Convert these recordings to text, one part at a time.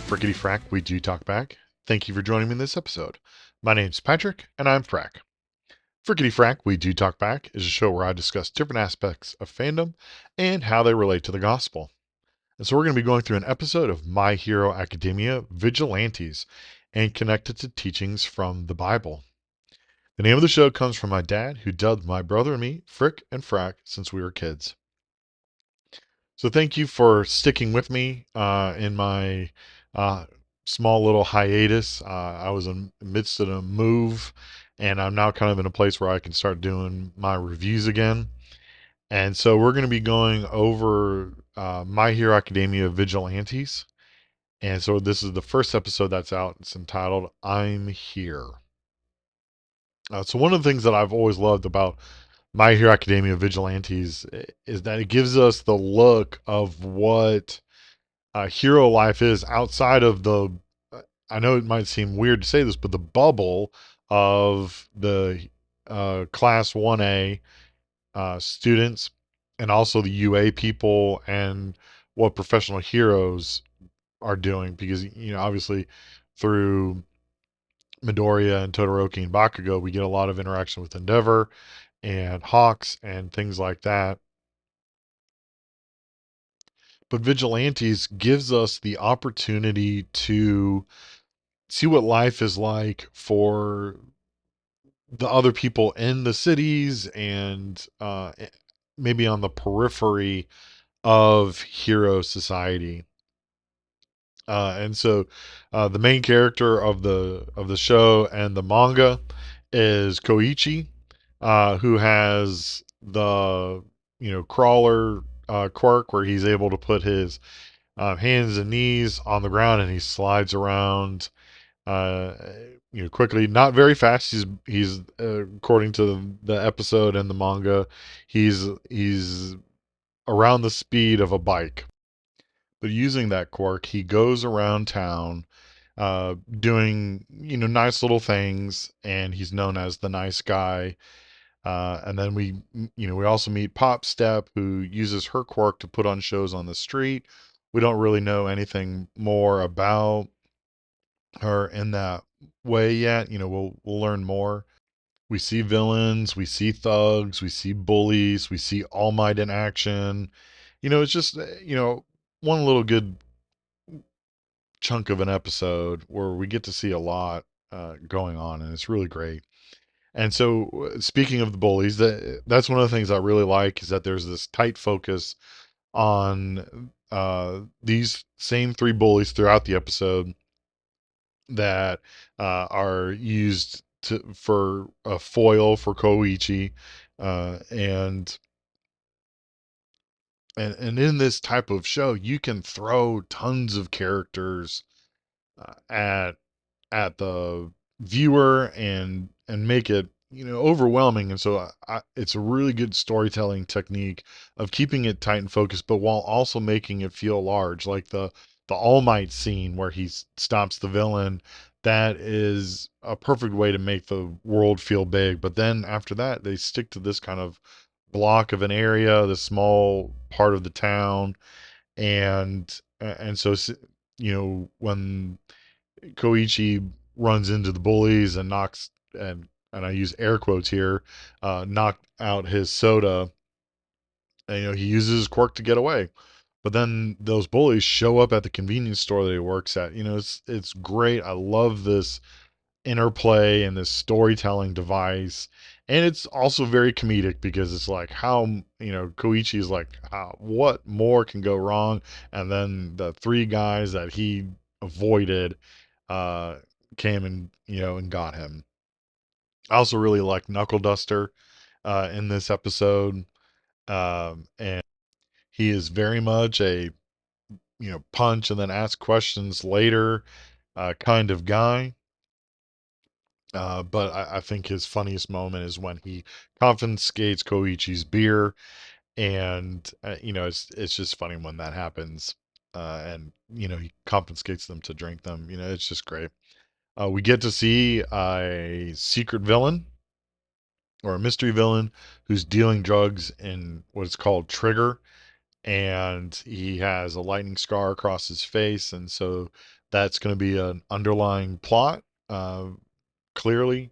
Frickety Frack, we do talk back. Thank you for joining me in this episode. My name's Patrick, and I'm Frack. Frickety Frack, we do talk back is a show where I discuss different aspects of fandom and how they relate to the gospel. And so we're going to be going through an episode of My Hero Academia Vigilantes and connected to teachings from the Bible. The name of the show comes from my dad, who dubbed my brother and me Frick and Frack since we were kids. So thank you for sticking with me in my uh, small little hiatus. I was in the midst of a move, and I'm now kind of in a place where I can start doing my reviews again. And so we're going to be going over My Hero Academia Vigilantes. And so this is the first episode that's out. It's entitled I'm Here. So one of the things that I've always loved about My Hero Academia Vigilantes is that it gives us the look of what hero life is outside of the. I know it might seem weird to say this, but the bubble of the Class 1A students and also the UA people and what professional heroes are doing. Because, obviously through Midoriya and Todoroki and Bakugo, we get a lot of interaction with Endeavor and Hawks and things like that. But Vigilantes gives us the opportunity to see what life is like for the other people in the cities and maybe on the periphery of hero society. And so the main character of the show and the manga is Koichi, who has the crawler quirk where he's able to put his hands and knees on the ground and he slides around uh, quickly, not very fast. He's according to the episode and the manga, he's around the speed of a bike. But using that quirk, he goes around town, doing nice little things, and he's known as the nice guy. And then we also meet Pop Step, who uses her quirk to put on shows on the street. We don't really know anything more about her in that way yet. We'll learn more. We see villains, we see thugs, we see bullies, we see All Might in action. It's just one little good chunk of an episode where we get to see a lot going on, and it's really great. And so, speaking of the bullies, that's one of the things I really like is that there's this tight focus on these same three bullies throughout the episode that are used for a foil for Koichi, uh, and and in this type of show, you can throw tons of characters at the viewer and make it overwhelming. And so it's a really good storytelling technique of keeping it tight and focused, but while also making it feel large, like the All Might scene where he stops the villain. That is a perfect way to make the world feel big. But then after that, they stick to this kind of block of an area, the small part of the town, and so when Koichi runs into the bullies and knocks and I use air quotes here, knocked out his soda. And, he uses his quirk to get away. But then those bullies show up at the convenience store that he works at. It's great. I love this interplay and this storytelling device. And it's also very comedic because it's like how Koichi is like what more can go wrong, and then the three guys that he avoided uh, came and got him. I also really like Knuckle Duster in this episode, and he is very much a punch and then ask questions later kind of guy. But I think his funniest moment is when he confiscates Koichi's beer, and it's just funny when that happens, and he confiscates them to drink them. It's just great. We get to see a secret villain or a mystery villain who's dealing drugs in what is called Trigger, and he has a lightning scar across his face, and so That's going to be an underlying plot, uh, clearly,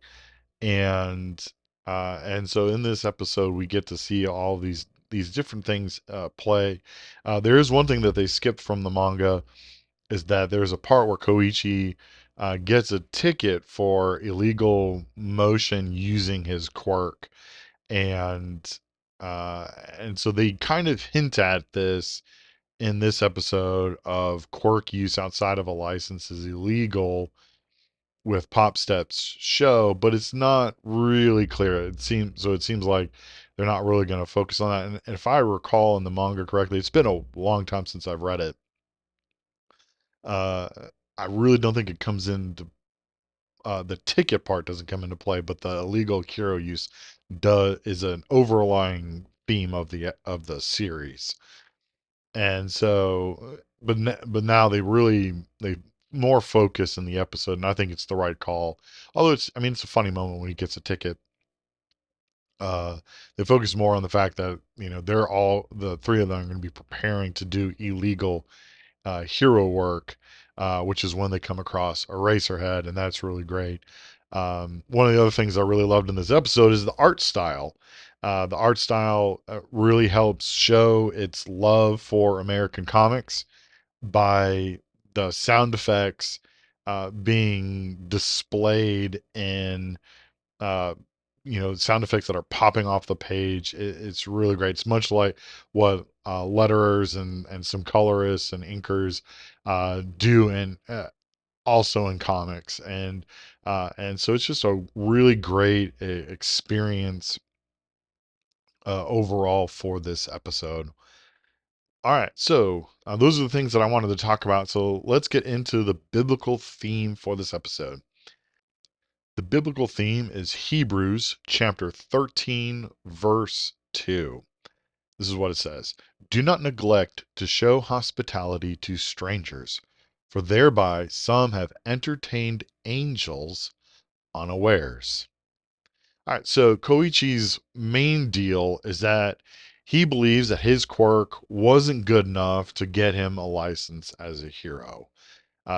and and so in this episode we get to see all these different things play. There is one thing that they skipped from the manga, is that there's a part where Koichi gets a ticket for illegal motion using his quirk, and uh, and so they kind of hint at this in this episode of quirk use outside of a license is illegal with Pop Step's show, but it's not really clear. It seems like they're not really going to focus on that. And if I recall in the manga correctly, it's been a long time since I've read it. Uh, I really don't think it comes into the ticket part doesn't come into play, but the illegal hero use does is an overlying theme of the series. And so, but now they more focus in the episode, and I think it's the right call. Although I mean, it's a funny moment when he gets a ticket. Uh, they focus more on the fact that they're all the three of them are going to be preparing to do illegal hero work, which is when they come across Eraserhead, and that's really great. One of the other things I really loved in this episode is the art style. The art style really helps show its love for American comics by the sound effects being displayed in uh, sound effects that are popping off the page. It's really great. It's much like what letterers and some colorists and inkers do in also in comics, and so it's just a really great experience overall for this episode. All right, so those are the things that I wanted to talk about. So let's get into the biblical theme for this episode. The biblical theme is Hebrews chapter 13, verse 2. This is what it says: Do not neglect to show hospitality to strangers, for thereby some have entertained angels unawares. All right, so Koichi's main deal is that he believes that his quirk wasn't good enough to get him a license as a hero.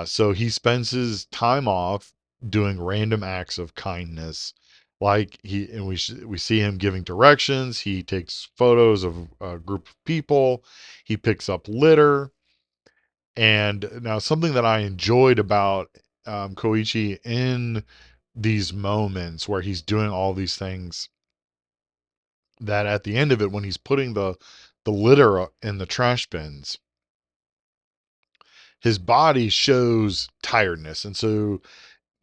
So he spends his time off doing random acts of kindness, like we see him giving directions. He takes photos of a group of people. He picks up litter. And now something that I enjoyed about Koichi in these moments where he's doing all these things, that at the end of it, when he's putting the litter in the trash bins, his body shows tiredness, and so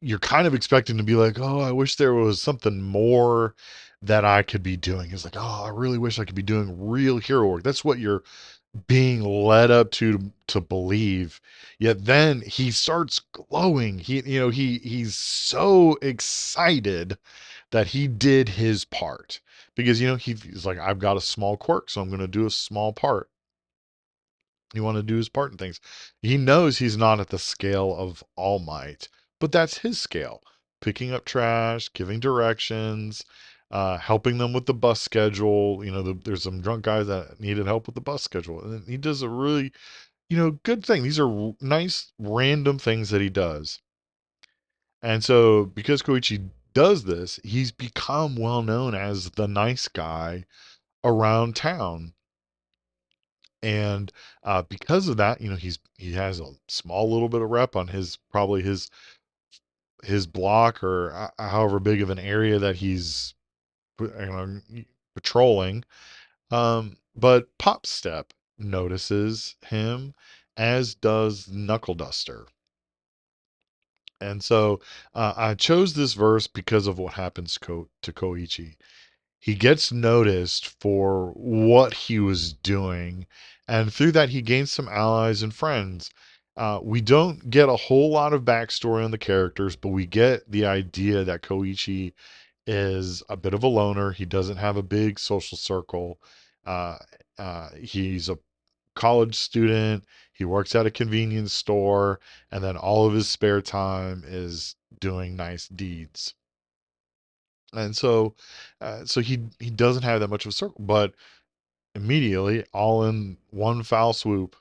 you're kind of expecting to be like, oh, I wish there was something more that I could be doing. It's like, oh, I really wish I could be doing real hero work. That's what you're being led up to believe. Yet then he starts glowing. He's so excited that he did his part, because he's like, I've got a small quirk, so I'm going to do a small part. You want to do his part in things. He knows he's not at the scale of All Might, but that's his scale. Picking up trash, giving directions, helping them with the bus schedule. There's some drunk guys that needed help with the bus schedule, and he does a really, good thing. These are nice, random things that he does. And so, because Koichi does this, he's become well known as the nice guy around town. And because of that, he has a small little bit of rep on his probably his block, or however big of an area that he's patrolling. But Pop Step notices him, as does Knuckle Duster. And so I chose this verse because of what happens to Koichi. He gets noticed for what he was doing, and through that, he gains some allies and friends. We don't get a whole lot of backstory on the characters, but we get the idea that Koichi is a bit of a loner. He doesn't have a big social circle. Uh, he's a college student. He works at a convenience store, and then all of his spare time is doing nice deeds. And so he doesn't have that much of a circle, but immediately, all in one foul swoop,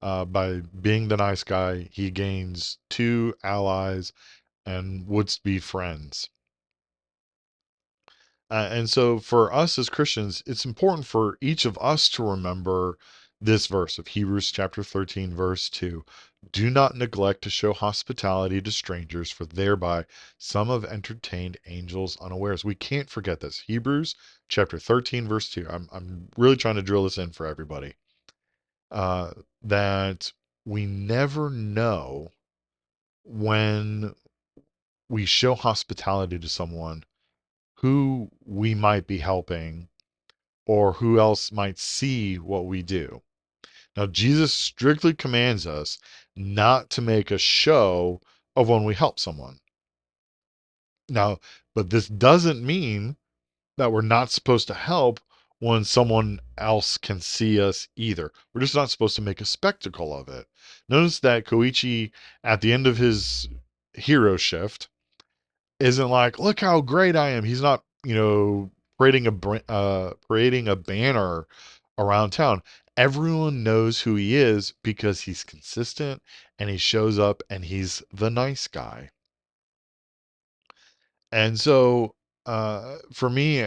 By being the nice guy, he gains two allies and would be friends. And so, for us as Christians, it's important for each of us to remember this verse of Hebrews chapter 13, verse 2. Do not neglect to show hospitality to strangers, for thereby some have entertained angels unawares. We can't forget this. Hebrews chapter 13, verse 2. I'm really trying to drill this in for everybody. That we never know when we show hospitality to someone who we might be helping or who else might see what we do. Now, Jesus strictly commands us not to make a show of when we help someone. Now, but this doesn't mean that we're not supposed to help when someone else can see us either. We're just not supposed to make a spectacle of it. Notice that Koichi, at the end of his hero shift, isn't like, look how great I am. He's not, parading a banner around town. Everyone knows who he is because he's consistent and he shows up and he's the nice guy. And so, for me,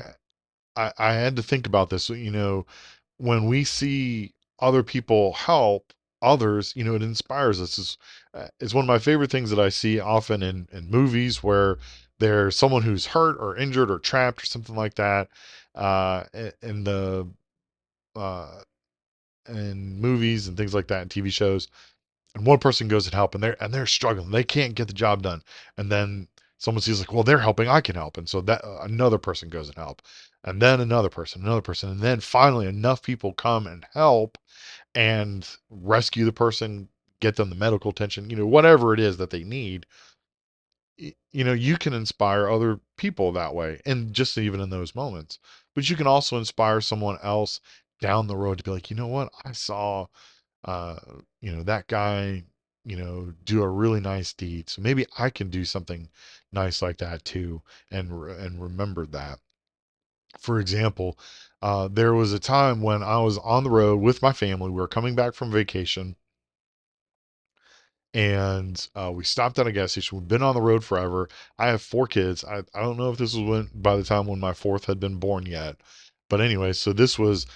I had to think about this. When we see other people help others, it inspires us. It's one of my favorite things that I see often in movies where there's someone who's hurt or injured or trapped or something like that. In the in movies and things like that, in TV shows, and one person goes and help, and they're struggling, they can't get the job done, and then someone sees like, well, they're helping, I can help, and so that another person goes and help, and then another person, and then finally enough people come and help and rescue the person, get them the medical attention, whatever it is that they need. You can inspire other people that way, and just even in those moments. But you can also inspire someone else down the road to be like, you know what, I saw uh, that guy, do a really nice deed. So maybe I can do something nice like that too, and remember that. For example, there was a time when I was on the road with my family. We were coming back from vacation, and we stopped at a gas station. We've been on the road forever. I have four kids. I don't know if this was by the time when my fourth had been born yet. But anyway, so this was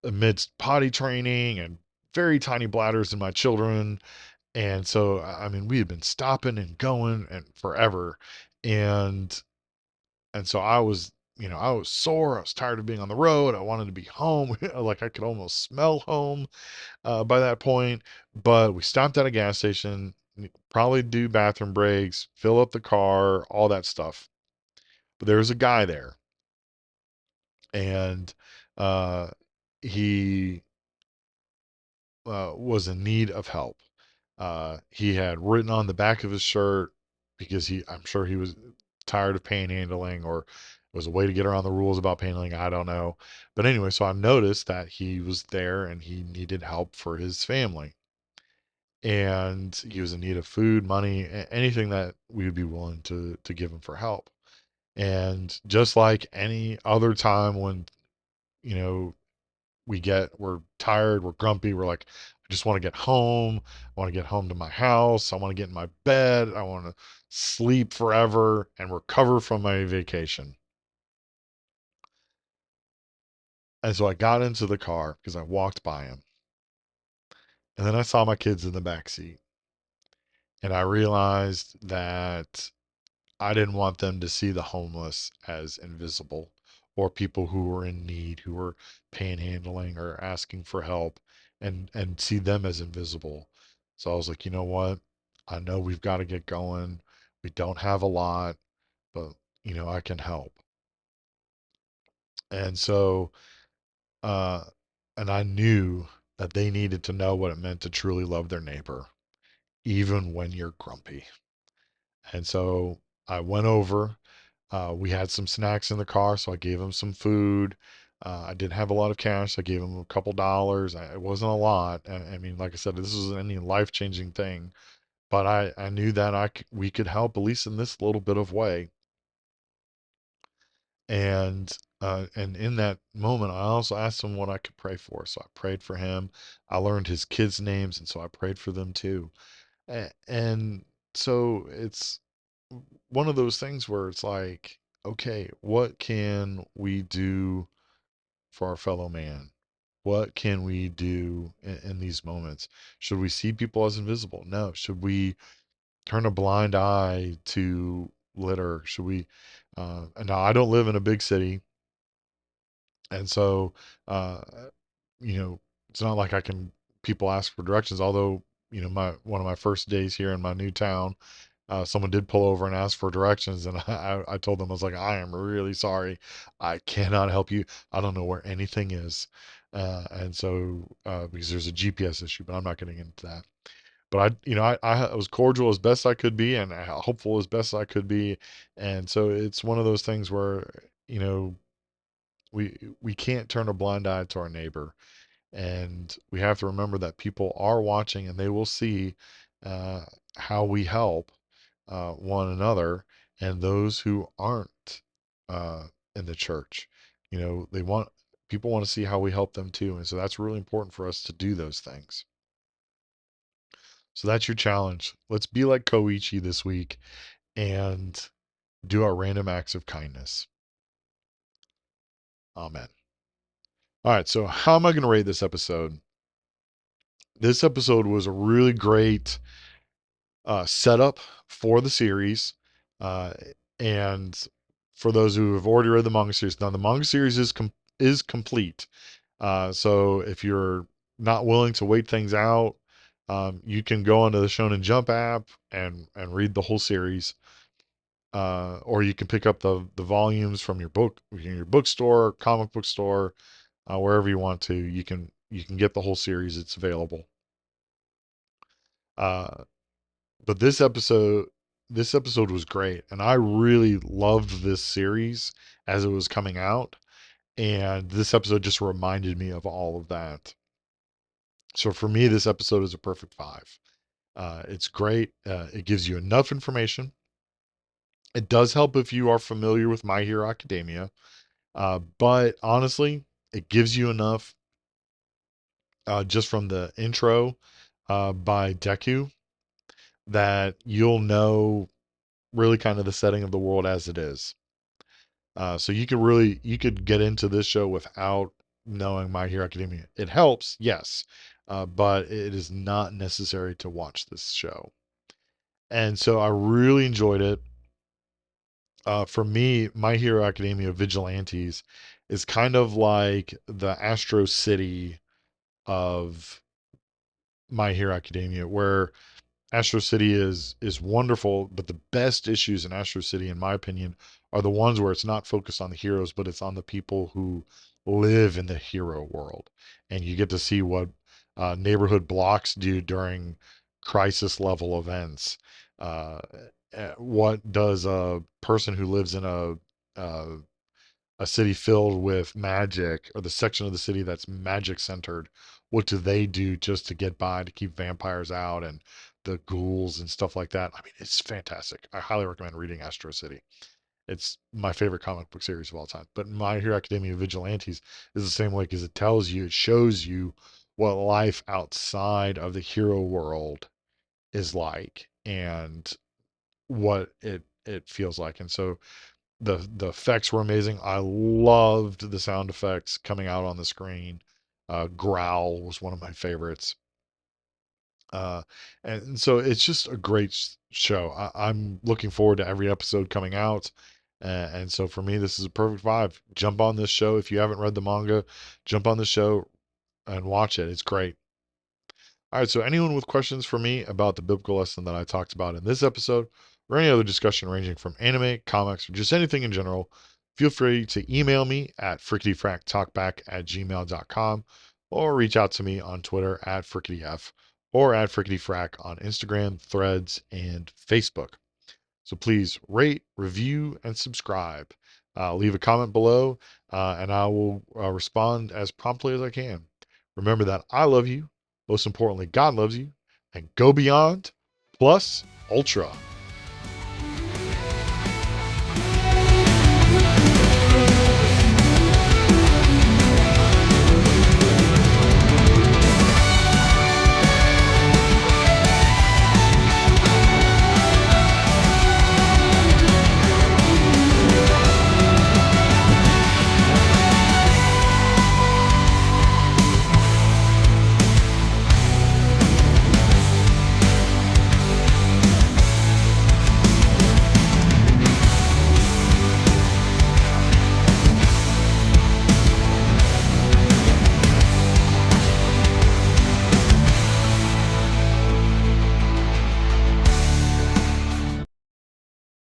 amidst potty training and very tiny bladders in my children. And so, I mean, we had been stopping and going and forever. And so I was sore. I was tired of being on the road. I wanted to be home. Like I could almost smell home by that point. But we stopped at a gas station, probably do bathroom breaks, fill up the car, all that stuff. But there was a guy there, and uh, he was in need of help. He had written on the back of his shirt because I'm sure he was tired of panhandling, or it was a way to get around the rules about panhandling. I don't know. But anyway, so I noticed that he was there and he needed help for his family. And he was in need of food, money, anything that we would be willing to give him for help. And just like any other time when, you know, we're tired, we're grumpy, we're like, I just want to get home. I want to get home to my house. I want to get in my bed. I want to sleep forever and recover from my vacation. And so I got into the car because I walked by him. And then I saw my kids in the back seat. And I realized that I didn't want them to see the homeless as invisible, or people who were in need, who were panhandling or asking for help, and see them as invisible. So I was like, you know what? I know we've got to get going. We don't have a lot, but I can help. And so uh and I knew that they needed to know what it meant to truly love their neighbor, even when you're grumpy. And so I went over. We had some snacks in the car, so I gave him some food. I didn't have a lot of cash. So I gave him a couple dollars. It wasn't a lot. I mean, like I said, this was any life-changing thing, but I knew that we could help at least in this little bit of way. And And in that moment, I also asked him what I could pray for. So I prayed for him. I learned his kids' names, and so I prayed for them too. And so it's one of those things where it's like, okay, what can we do for our fellow man? What can we do in these moments? Should we see people as invisible? No. Should we turn a blind eye to litter? Should we? And now I don't live in a big city, and so uh, you know, it's not like I can people ask for directions. Although my one of my first days here in my new town, someone did pull over and ask for directions, and I told them, I was like, I am really sorry, I cannot help you. I don't know where anything is, and so because there's a GPS issue, but I'm not getting into that. But I was cordial as best I could be, and hopeful as best I could be, and so it's one of those things where we can't turn a blind eye to our neighbor, and we have to remember that people are watching and they will see uh, how we help one another, and those who aren't in the church. They want people want to see how we help them too, and so that's really important for us to do those things. So that's your challenge. Let's be like Koichi this week and do our random acts of kindness. Amen. All right, so how am I going to rate this episode? This episode was a really great setup for the series. Uh, and for those who have already read the manga series, now the manga series is complete. So if you're not willing to wait things out, you can go onto the Shonen Jump app and read the whole series. Or you can pick up the volumes from your bookstore, comic book store, wherever you want to. You can get the whole series. It's available. Uh, but this episode was great, and I really loved this series as it was coming out, and this episode just reminded me of all of that. So for me, this episode is a perfect 5. It's great. It gives you enough information. It does help if you are familiar with My Hero Academia, but honestly, it gives you enough just from the intro by Deku that you'll know really kind of the setting of the world as it is. So you could get into this show without knowing My Hero Academia. It helps, yes, but it is not necessary to watch this show. And so I really enjoyed it. For me, My Hero Academia Vigilantes is kind of like the Astro City of My Hero Academia, where Astro City is wonderful, but the best issues in Astro City, in my opinion, are the ones where it's not focused on the heroes, but it's on the people who live in the hero world, and you get to see what neighborhood blocks do during crisis level events. Uh, what does a person who lives in uh, a city filled with magic, or the section of the city that's magic centered, what do they do just to get by, to keep vampires out and the ghouls and stuff like that? I mean, it's fantastic. I highly recommend reading Astro City. It's my favorite comic book series of all time. But My Hero Academia Vigilantes is the same way, because it shows you what life outside of the hero world is like, and what it feels like. And so the effects were amazing. I loved the sound effects coming out on the screen. Growl was one of my favorites. Uh, and so it's just a great show. I'm looking forward to every episode coming out. And so for me, this is a perfect 5. Jump on this show. If you haven't read the manga, jump on the show and watch it. It's great. All right, so anyone with questions for me about the biblical lesson that I talked about in this episode, or any other discussion ranging from anime, comics, or just anything in general, feel free to email me at frickityfracktalkback@gmail.com, or reach out to me on Twitter at frickityf, or at frickityfrack on Instagram, Threads, and Facebook. So please rate, review, and subscribe. Leave a comment below, and I will respond as promptly as I can. Remember that I love you. Most importantly, God loves you. And go beyond, plus ultra.